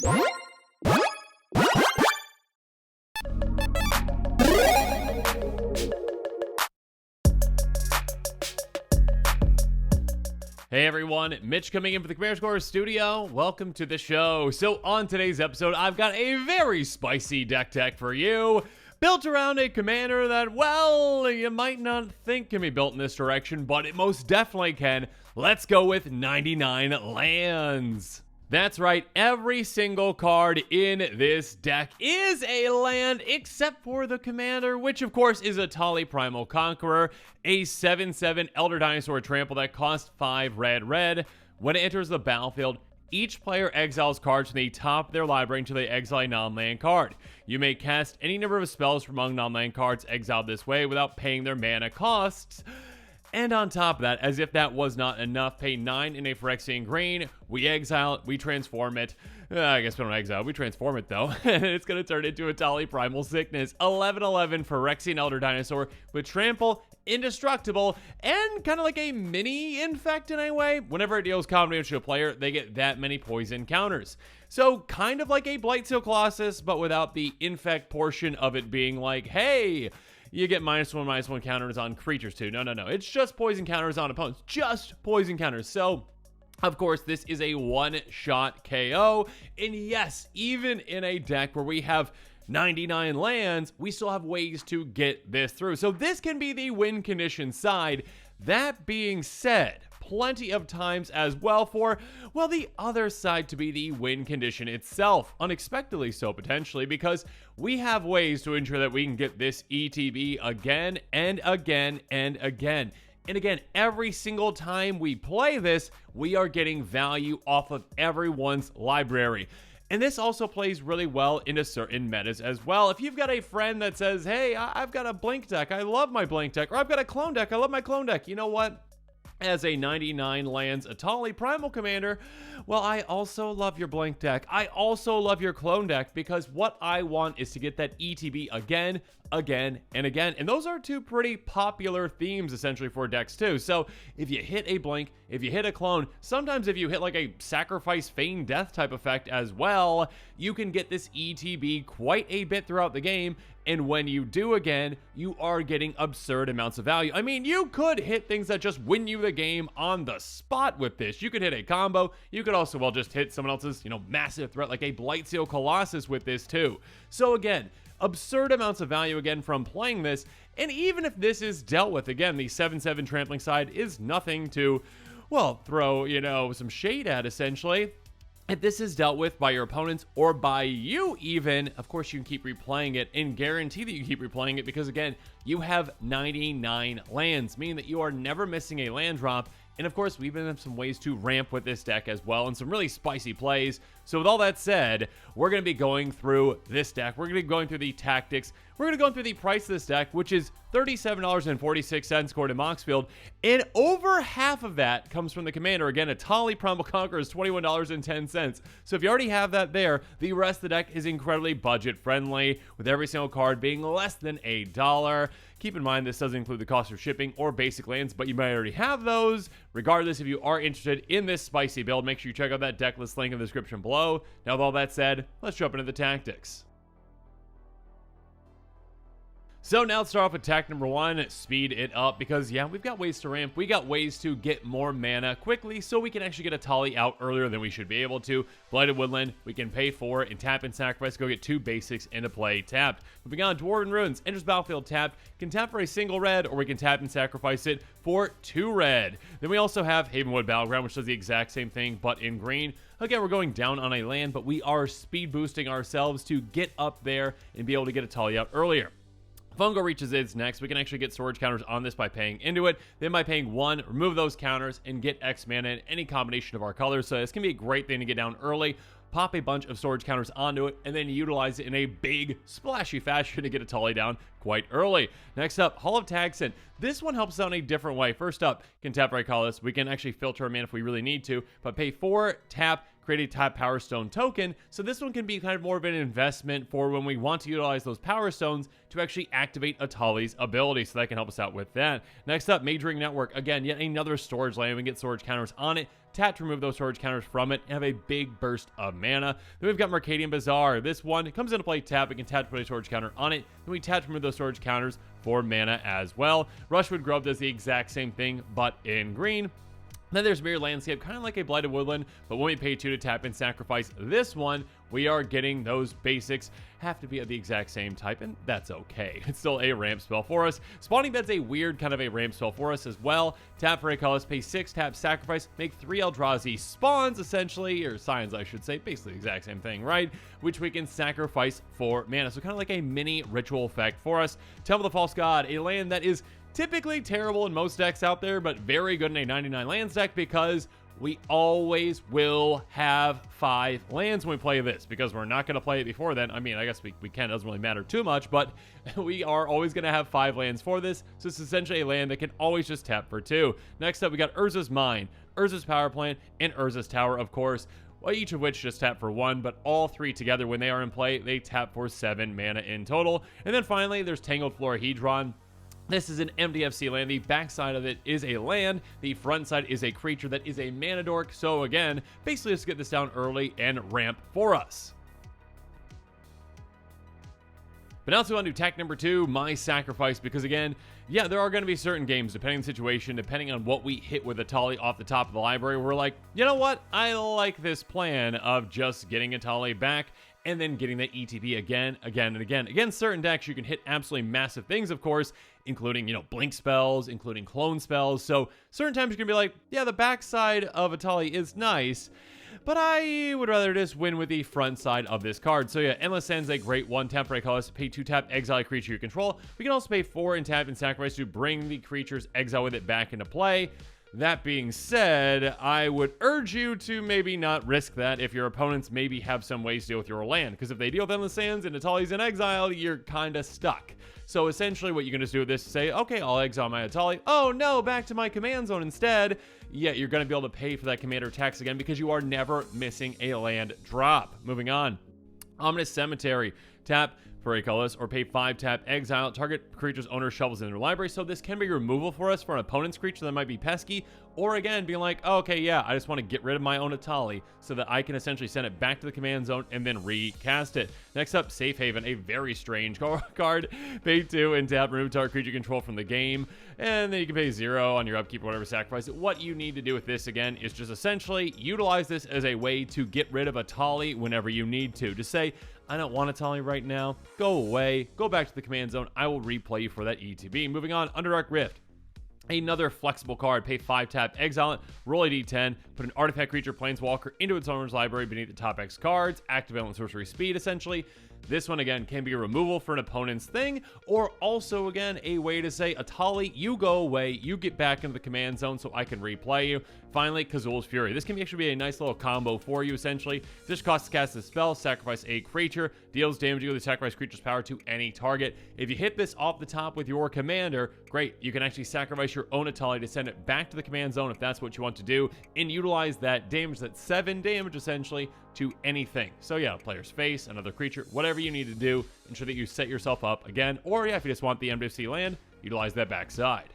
Hey everyone, Mitch coming in for the Primal Conqueror studio. Welcome to the show. So on today's episode, I've got a very spicy deck tech for you, built around a commander that, well, you might not think can be built in this direction, but it most definitely can. Let's go with 99 lands. That's right, every single card in this deck is a land except for the commander, which of course is Etali Primal Conqueror, a 7/7 Elder Dinosaur trample that costs 5 red. When it enters the battlefield, each player exiles cards from the top of their library until they exile a non-land card. You may cast any number of spells from among non-land cards exiled this way without paying their mana costs. And on top of that, as if that was not enough, pay 9 in a Phyrexian green. We exile it, we transform it. I guess we don't exile, we transform it though. And it's going to turn into Etali Primal Sickness. 11/11 Phyrexian Elder Dinosaur with trample, indestructible, and kind of like a mini infect in a way. Whenever it deals combat damage to a player, they get that many poison counters. So kind of like a Blightsteel Colossus, but without the infect portion of it being like, hey, you get -1/-1 counters on creatures too. No. It's just poison counters on opponents. Just poison counters. So, of course, this is a one-shot KO. And yes, even in a deck where we have 99 lands, we still have ways to get this through. So this can be the win condition side. That being said, plenty of times as well for, well, the other side to be the win condition itself. Unexpectedly so, potentially, because we have ways to ensure that we can get this ETB again and again and again. And again, every single time we play this, we are getting value off of everyone's library. And this also plays really well into certain metas as well. If you've got a friend that says, hey, I've got a Blink deck, I love my Blink deck, or I've got a Clone deck, I love my Clone deck, you know what? As a 99 lands Etali Primal Commander, well, I also love your Blink deck. I also love your Clone deck, because what I want is to get that ETB again, and again. And those are two pretty popular themes essentially for decks too. So if you hit a Blink, if you hit a Clone, sometimes if you hit like a Sacrifice Feign Death type effect as well, you can get this ETB quite a bit throughout the game. And when you do again, you are getting absurd amounts of value. I mean, you could hit things that just win you the game on the spot with this. You could hit a combo. You could also, well, just hit someone else's, massive threat like a Blightsteel Colossus with this too. So again, absurd amounts of value again from playing this. And even if this is dealt with, again, the 7/7 trampling side is nothing to, well, throw, some shade at essentially. If this is dealt with by your opponents or by you even, of course you can keep replaying it and guarantee that you keep replaying it, because again, you have 99 lands, meaning that you are never missing a land drop. And of course, we even have some ways to ramp with this deck as well, and some really spicy plays. So with all that said, we're going to be going through this deck. We're going to be going through the tactics. We're going to go through the price of this deck, which is $37.46 according to Moxfield. And over half of that comes from the commander. Again, Etali Primal Conqueror is $21.10. So if you already have that there, the rest of the deck is incredibly budget friendly, with every single card being less than $1. Keep in mind, this doesn't include the cost of shipping or basic lands, but you might already have those. Regardless, if you are interested in this spicy build, make sure you check out that deck list link in the description below. Now, with all that said, let's jump into the tactics. So now let's start off with tack number 1, speed it up, because yeah, we've got ways to ramp. We got ways to get more mana quickly, so we can actually get Etali out earlier than we should be able to. Blighted Woodland, we can pay for and tap and sacrifice, go get 2 basics into play tapped. Moving on, Dwarven Ruins, enters battlefield tapped, can tap for a single red, or we can tap and sacrifice it for 2 red. Then we also have Havenwood Battleground, which does the exact same thing, but in green. Again, we're going down on a land, but we are speed boosting ourselves to get up there and be able to get Etali out earlier. Fungo reaches its next. We can actually get storage counters on this by paying into it. Then by paying 1, remove those counters and get X mana in any combination of our colors. So this can be a great thing to get down early. Pop a bunch of storage counters onto it, and then utilize it in a big, splashy fashion to get Etali down quite early. Next up, Hall of Tagsin. This one helps out in a different way. First up, can tap right colorless. We can actually filter our mana if we really need to, but pay 4, tap, create a tap Power Stone token. So this one can be kind of more of an investment for when we want to utilize those Power Stones to actually activate Etali's ability. So that can help us out with that. Next up, Majoring Network. Again, yet another storage land. We can get storage counters on it. Tap to remove those storage counters from it and have a big burst of mana. Then we've got Mercadian Bazaar. This one comes into play tap. We can tap to put a storage counter on it. Then we tap to remove those storage counters for mana as well. Rushwood Grove does the exact same thing, but in green. Then there's Mirror Landscape, kind of like a Blighted Woodland, but when we pay 2 to tap and sacrifice this one, we are getting those basics. Have to be of the exact same type, and that's okay. It's still a ramp spell for us. Spawning Bed's a weird kind of a ramp spell for us as well. Tap for a colorless, pay 6, tap, sacrifice, make 3 Eldrazi spawns, essentially, or signs, I should say. Basically the exact same thing, right? Which we can sacrifice for mana. So kind of like a mini ritual effect for us. Temple of the False God, a land that is typically terrible in most decks out there, but very good in a 99 lands deck because we always will have 5 lands when we play this, because we're not going to play it before then. I mean, I guess we can, it doesn't really matter too much, but we are always going to have 5 lands for this, so it's essentially a land that can always just tap for 2. Next up, we got Urza's Mine, Urza's Power Plant, and Urza's Tower, of course, each of which just tap for 1, but all 3 together, when they are in play, they tap for 7 mana in total. And then finally, there's Tangled Florahedron. This is an MDFC land. The backside of it is a land. The front side is a creature that is a mana dork. So again, basically let's get this down early and ramp for us. But now let's go on to attack number 2, My Sacrifice, because again, yeah, there are going to be certain games, depending on the situation, depending on what we hit with Etali off the top of the library, we're like, you know what? I like this plan of just getting Etali back and then getting the ETB again, and again. Against certain decks, you can hit absolutely massive things, of course, including, blink spells, including clone spells. So certain times you can be like, yeah, the backside of Etali is nice, but I would rather just win with the front side of this card. So yeah, Endless Sand's a great one. Tap for a colorless, pay 2 tap, exile a creature you control. We can also pay 4 and tap and sacrifice to bring the creature's exile with it back into play. That being said, I would urge you to maybe not risk that if your opponents maybe have some ways to deal with your land, because if they deal with Endless Sands and Etali's in exile, you're kind of stuck. So essentially what you can just do with this is say, okay, I'll exile my Etali. Oh no, back to my command zone instead. Yeah, you're going to be able to pay for that commander tax again because you are never missing a land drop. Moving on. Ominous Cemetery. Tap for a colorless or pay 5 tap, exile target creature's owner shovels in their library. So this can be removal for us for an opponent's creature that might be pesky, or again being like, oh, okay, yeah, I just want to get rid of my own Etali so that I can essentially send it back to the command zone and then recast it. Next up, Safe Haven, a very strange card. Pay 2 and tap, remove target creature control from the game, and then you can pay 0 on your upkeep or whatever, sacrifice it. What you need to do with this again is just essentially utilize this as a way to get rid of Etali whenever you need to. Just say, I don't want Etali right now. Go away. Go back to the command zone. I will replay you for that ETB. Moving on, Underdark Rift. Another flexible card. Pay 5 tap, exile it, roll a d10, put an artifact creature planeswalker into its owner's library beneath the top X cards, activate on sorcery speed essentially. This one again can be a removal for an opponent's thing, or also again a way to say, Etali, you go away, you get back into the command zone so I can replay you. Finally, Kazul's Fury. This can actually be a nice little combo for you essentially. This costs to cast a spell, sacrifice a creature, deals damage with the sacrifice creature's power to any target. If you hit this off the top with your commander, great, you can actually sacrifice your own Etali to send it back to the command zone if that's what you want to do, and utilize that damage, that 7 damage essentially, to anything. So yeah, player's face, another creature, whatever you need to do, ensure that you set yourself up again, or yeah, if you just want the MDFC land, utilize that backside.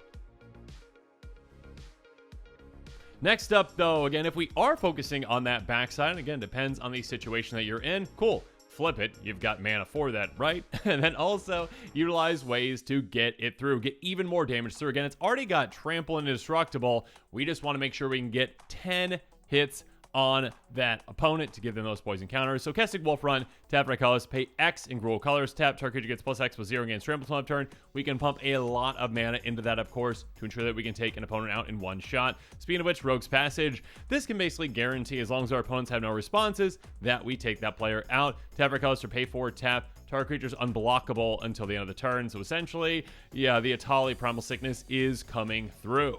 Next up though, again, if we are focusing on that backside, and again, depends on the situation that you're in, cool, flip it, you've got mana for that, right? And then also utilize ways to get it through, get even more damage through. Again, it's already got Trample and Indestructible. We just want to make sure we can get 10 hits on that opponent to give them those poison counters. So Kestic Wolf Run, tap red colors, pay X in Gruul colors, tap target creature gets plus X with 0 against trample on turn. We can pump a lot of mana into that, of course, to ensure that we can take an opponent out in one shot. Speaking of which, Rogue's Passage. This can basically guarantee, as long as our opponents have no responses, that we take that player out. Tap red colors to pay 4, tap target creature's unblockable until the end of the turn. So essentially, yeah, the Etali Primal Sickness is coming through.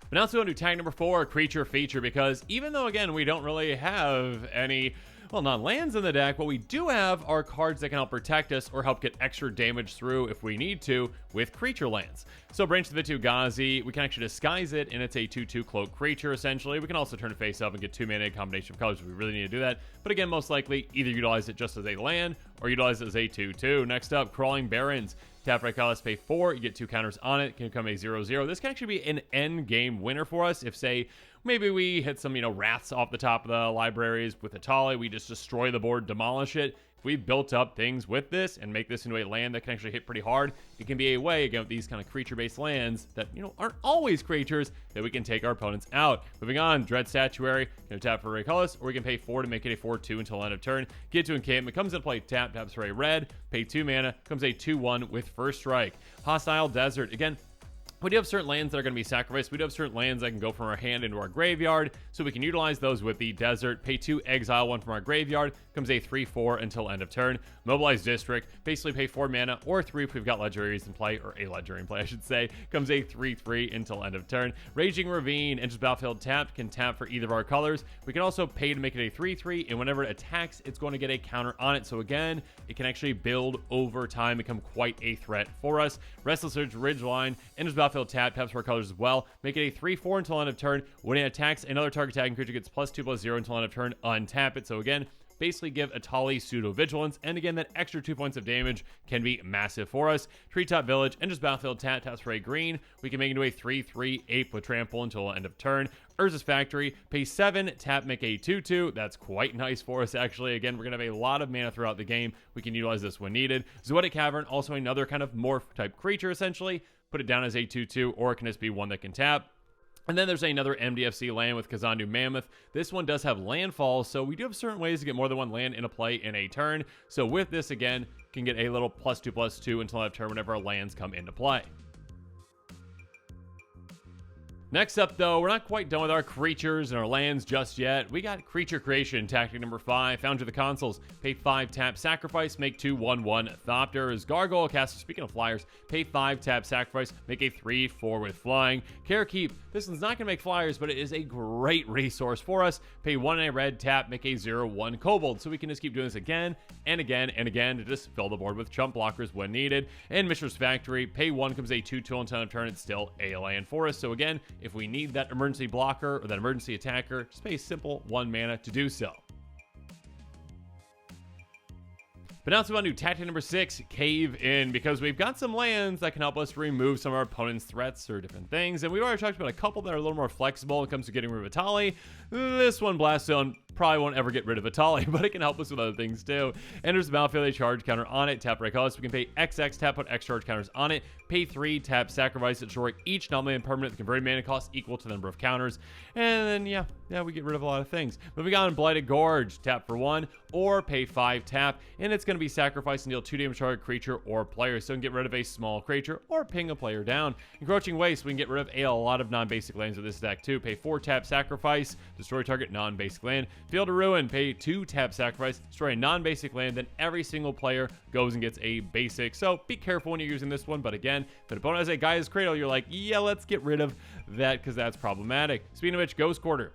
But now let's go into tag number 4, Creature Feature, because even though, again, we don't really have any Well, non-lands in the deck, what we do have are cards that can help protect us or help get extra damage through if we need to with creature lands. So Branch of the Vitu-Ghazi, we can actually disguise it, and it's a 2/2 cloak creature, essentially. We can also turn it face up and get 2 mana in combination of colors if we really need to do that. But again, most likely, either utilize it just as a land, or utilize it as a 2/2. Next up, Crawling Barrens. Tap right colors, pay 4, you get 2 counters on it, can become a 0/0. This can actually be an end game winner for us if, say, maybe we hit some, wraths off the top of the libraries with Etali, we just destroy the board, demolish it. If we built up things with this and make this into a land that can actually hit pretty hard, it can be a way, again, with these kind of creature-based lands that, aren't always creatures, that we can take our opponents out. Moving on, Dread Statuary, tap for Ray Colors, or we can pay 4 to make it a 4/2 until end of turn. Get to encampment, comes into play, taps for a red, pay 2 mana, comes a 2/1 with First Strike. Hostile Desert, again, we do have certain lands that are going to be sacrificed. We do have certain lands that can go from our hand into our graveyard, so we can utilize those with the desert. Pay 2, exile 1 from our graveyard, comes a 3/4 until end of turn. Mobilize District, basically pay 4 mana, or 3 if we've got legendaries in play, or a legendary in play, I should say. Comes a 3/3 until end of turn. Raging Ravine, enters battlefield tapped, can tap for either of our colors. We can also pay to make it a 3/3, and whenever it attacks, it's going to get a counter on it. So again, it can actually build over time, become quite a threat for us. Restless Ridgeline, enters battlefield taps for colors as well. Make it a 3/4 until end of turn. When it attacks, another target attacking creature gets +2/+0 until end of turn. Untap it. So again, basically give Etali pseudo vigilance, and again, that extra 2 points of damage can be massive for us. Treetop Village, enters battlefield, taps for a green. We can make it into a 3/3 ape with trample until end of turn. Urza's Factory, pay 7, tap, make a 2/2. That's quite nice for us, actually. Again, we're going to have a lot of mana throughout the game. We can utilize this when needed. Zoetic Cavern, also another kind of morph type creature, essentially. Put it down as a 2/2, or it can just be one that can tap. And then there's another MDFC land with Kazandu Mammoth. This one does have landfall, so we do have certain ways to get more than one land in a play in a turn. So with this, again, can get a little +2/+2 until end of turn whenever our lands come into play. Next up, though, we're not quite done with our creatures and our lands just yet. We got Creature Creation, tactic number 5, found to the consoles. Pay 5, tap, sacrifice, make 2 1/1 Thopters. Gargoyle Caster, speaking of flyers, pay 5, tap, sacrifice, make a 3/4 with flying. Carekeep, this one's not going to make flyers, but it is a great resource for us. Pay 1 and a red, tap, make a 0/1 Kobold. So we can just keep doing this again and again and again to just fill the board with chump blockers when needed. And Mishra's Factory, pay 1, comes a 2/2 until end of turn. It's still a land for us. So again, if we need that emergency blocker or that emergency attacker, just pay simple 1 mana to do so. But now let's move on to tactic number 6, Cave In, because we've got some lands that can help us remove some of our opponent's threats or different things, and we've already talked about a couple that are a little more flexible when it comes to getting rid of Etali. This one, Blast Zone, probably won't ever get rid of Etali, but it can help us with other things too. Enters the battlefield, a charge counter on it, tap right colors. We can pay XX, tap, put X charge counters on it, pay 3, tap, sacrifice, destroy each non-land permanent with converted mana cost equal to the number of counters. And then, yeah, we get rid of a lot of things. Moving on, Blighted Gorge, tap for 1, or pay 5, tap, and it's going to be sacrifice and deal 2 damage to target creature or player, so we can get rid of a small creature or ping a player down. Encroaching Waste, we can get rid of a lot of non-basic lands with this deck too. Pay 4, tap, sacrifice, destroy target non-basic land. Field of Ruin, pay 2, tap, sacrifice, destroy a non-basic land, then every single player goes and gets a basic. So be careful when you're using this one, but again, if an opponent has a Gaia's Cradle, you're like, yeah, let's get rid of that because that's problematic. Speaking of which, Ghost Quarter.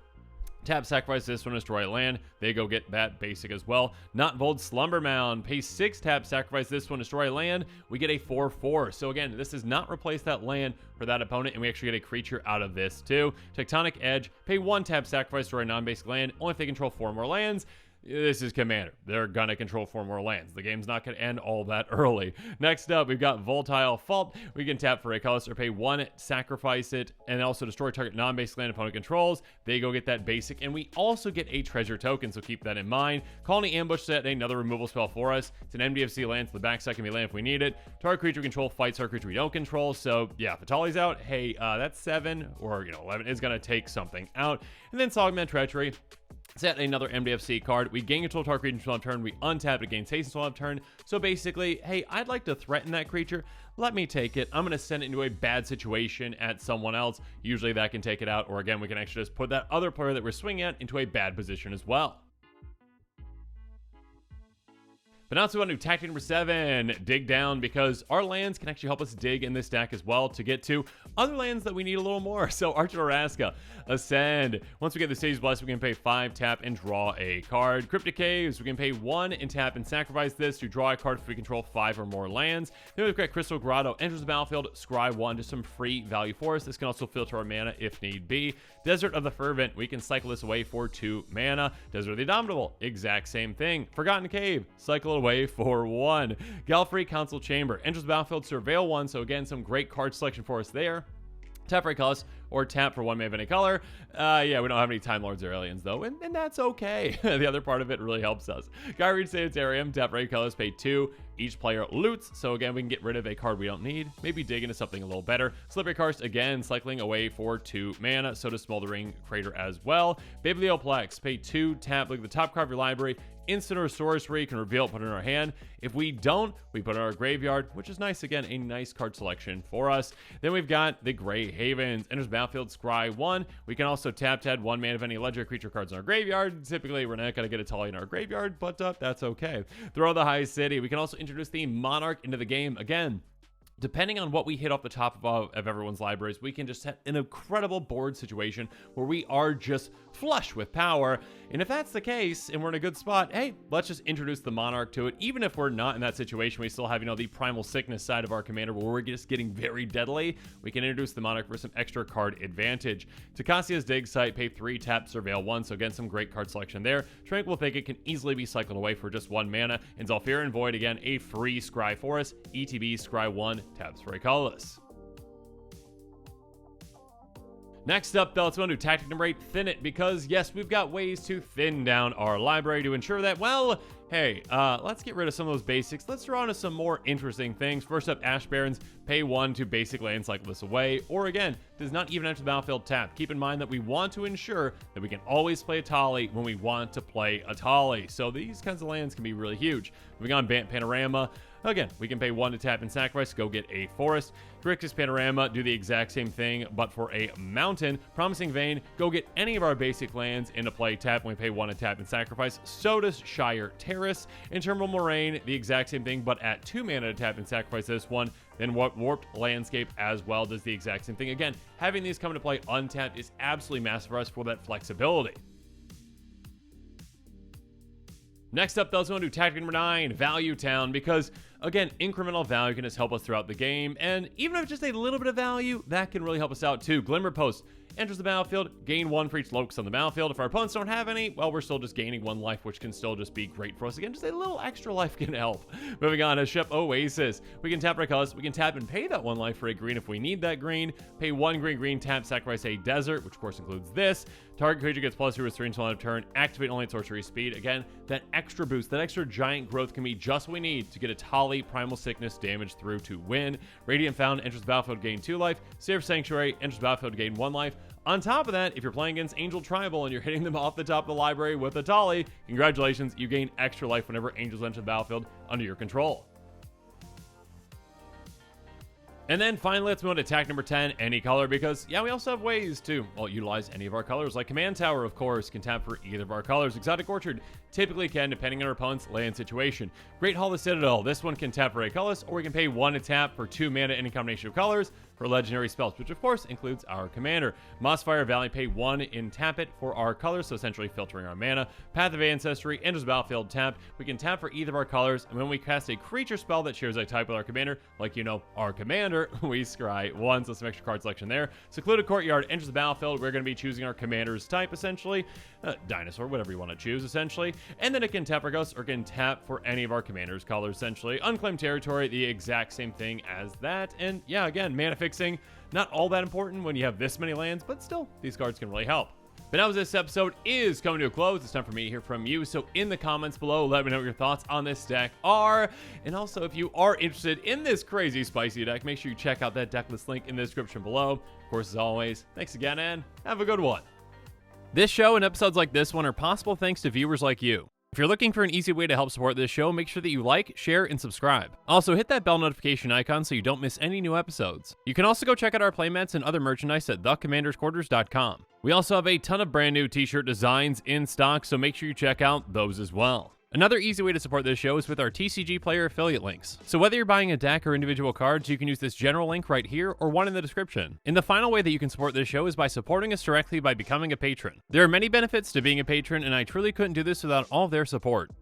Tap, sacrifice this one, destroy land. They go get that basic as well. Not Bold Slumber Mound. Pay 6, tap, sacrifice this one, destroy land. We get a 4/4. So again, this does not replace that land for that opponent, and we actually get a creature out of this too. Tectonic Edge. Pay 1, tap, sacrifice, destroy a non-basic land. Only if they control 4 more lands. This is Commander. They're going to control 4 more lands. The game's not going to end all that early. Next up, we've got Volatile Fault. We can tap for a color or pay 1, sacrifice it, and also destroy target non-basic land opponent controls. They go get that basic, and we also get a treasure token, so keep that in mind. Colony Ambush set, another removal spell for us. It's an MDFC land, so the backside can be land if we need it. Target creature we control fights target creature we don't control, so yeah, if Etali's out, hey, that's 7 or 11 is going to take something out. And then Sogman Treachery. Set another MDFC card. We gain control of target creature until end of turn. We untap it, gains haste until end of turn. So basically, hey, I'd like to threaten that creature. Let me take it. I'm going to send it into a bad situation at someone else. Usually that can take it out. Or again, we can actually just put that other player that we're swinging at into a bad position as well. But now let's move on to tactic number 7, dig down, because our lands can actually help us dig in this deck as well to get to other lands that we need a little more. So Archer Araska, Ascend. Once we get the Sage's Bless, we can pay 5, tap, and draw a card. Cryptic Caves, we can pay 1 and tap and sacrifice this to draw a card if we control 5 or more lands. Then we've got Crystal Grotto, enters the battlefield, scry 1 to some free value for us. This can also filter our mana if need be. Desert of the Fervent, we can cycle this away for 2 mana. Desert of the Indomitable, exact same thing. Forgotten Cave, cycle it away for 1. Galfrey Council Chamber, enters the battlefield, surveil 1, so again, some great card selection for us there. Tap for a colorless, or tap for 1 mana of any color. Yeah, we don't have any Time Lords or Aliens, though, and that's okay. The other part of it really helps us. Gyreed Sanitarium, tap for 8 colors, pay 2. Each player loots, so again, we can get rid of a card we don't need. Maybe dig into something a little better. Slippery Karst, again, cycling away for 2 mana. So does Smoldering Crater as well. Biblioplex, pay 2, tap, look at the top card of your library. Instant or sorcery, you can reveal it, put it in our hand. If we don't, we put it in our graveyard, which is nice. Again, a nice card selection for us. Then we've got the Grey Havens. Enters battlefield, scry 1. We can also tap to add 1 mana of any legendary creature cards in our graveyard. Typically, we're not going to get Etali in our graveyard, but that's okay. Throw the High City. We can also introduce the Monarch into the game. Again, depending on what we hit off the top of everyone's libraries, we can just set an incredible board situation where we are just flush with power. And if that's the case and we're in a good spot, hey, let's just introduce the Monarch to it. Even if we're not in that situation, we still have, the Primal Sickness side of our commander where we're just getting very deadly. We can introduce the Monarch for some extra card advantage. Takacia's Dig Site, pay 3, tap, surveil 1. So again, some great card selection there. Tranquil Thicket can easily be cycled away for just 1 mana. And Zalfira and Void, again, a free scry for us. ETB, scry 1, taps for a colorless. Next up, though, let's go to tactic number 8, thin it, because yes, we've got ways to thin down our library to ensure that, well, hey, let's get rid of some of those basics. Let's draw into some more interesting things. First up, Ash Barrens, pay 1 to basic land cycle this away, or again, does not even enter the battlefield tap. Keep in mind that we want to ensure that we can always play Etali when we want to play Etali. So these kinds of lands can be really huge. Moving on, Bant Panorama. Again, we can pay 1 to tap and sacrifice, go get a forest. Grixis Panorama, do the exact same thing, but for a mountain. Promising Vein, go get any of our basic lands into play, tap, when we pay 1 to tap and sacrifice. So does Shire Terrace. Interminable Moraine, the exact same thing, but at 2 mana to tap and sacrifice this one. Then Warped Landscape as well does the exact same thing. Again, having these come into play untapped is absolutely massive for us for that flexibility. Next up, though, let's go to tactic number 9, Value Town, because, again, incremental value can just help us throughout the game, and even if just a little bit of value, that can really help us out too. Glimmer Post enters the battlefield, gain 1 for each locust on the battlefield. If our opponents don't have any, well, we're still just gaining 1 life, which can still just be great for us. Again, just a little extra life can help. Moving on to Shep Oasis. We can tap our colors. We can tap and pay that 1 life for a green if we need that green. Pay 1 green, tap, sacrifice a desert, which of course includes this. Target creature gets +2 restore until end of turn. Activate only at sorcery speed. Again, that extra boost, that extra giant growth can be just what we need to get a Etali Primal Sickness damage through to win. Radiant Fountain enters the battlefield, gain 2 life. Seraph Sanctuary enters the battlefield, gain 1 life. On top of that, if you're playing against Angel Tribal and you're hitting them off the top of the library with Etali, congratulations, you gain extra life whenever Angels enter the battlefield under your control. And then finally, let's move on to attack number 10, any color, because yeah, we also have ways to, well, utilize any of our colors, like Command Tower, of course, can tap for either of our colors. Exotic Orchard typically can, depending on our opponent's land situation. Great Hall of Citadel, this one can tap for a colorless, or we can pay 1 to tap for 2 mana, any combination of colors, for legendary spells, which of course includes our commander. Mossfire Valley, pay 1 in tap it for our colors, so essentially filtering our mana. Path of Ancestry, enters the battlefield tap. We can tap for either of our colors, and when we cast a creature spell that shares a type with our commander, like our commander, we scry 1, so some extra card selection there. Secluded Courtyard enters the battlefield. We're going to be choosing our commander's type, essentially. Dinosaur, whatever you want to choose, essentially. And then it can tap for ghosts, or it can tap for any of our commander's colors, essentially. Unclaimed Territory, the exact same thing as that. And yeah, again, mana fixing, not all that important when you have this many lands, but still, these cards can really help. But now as this episode is coming to a close, it's time for me to hear from you. So in the comments below, let me know what your thoughts on this deck are. And also, if you are interested in this crazy spicy deck, make sure you check out that decklist link in the description below. Of course, as always, thanks again and have a good one. This show and episodes like this one are possible thanks to viewers like you. If you're looking for an easy way to help support this show, make sure that you like, share, and subscribe. Also, hit that bell notification icon so you don't miss any new episodes. You can also go check out our playmats and other merchandise at thecommandersquarters.com. We also have a ton of brand new t-shirt designs in stock, so make sure you check out those as well. Another easy way to support this show is with our TCG Player affiliate links. So whether you're buying a deck or individual cards, you can use this general link right here or one in the description. And the final way that you can support this show is by supporting us directly by becoming a patron. There are many benefits to being a patron, and I truly couldn't do this without all of their support.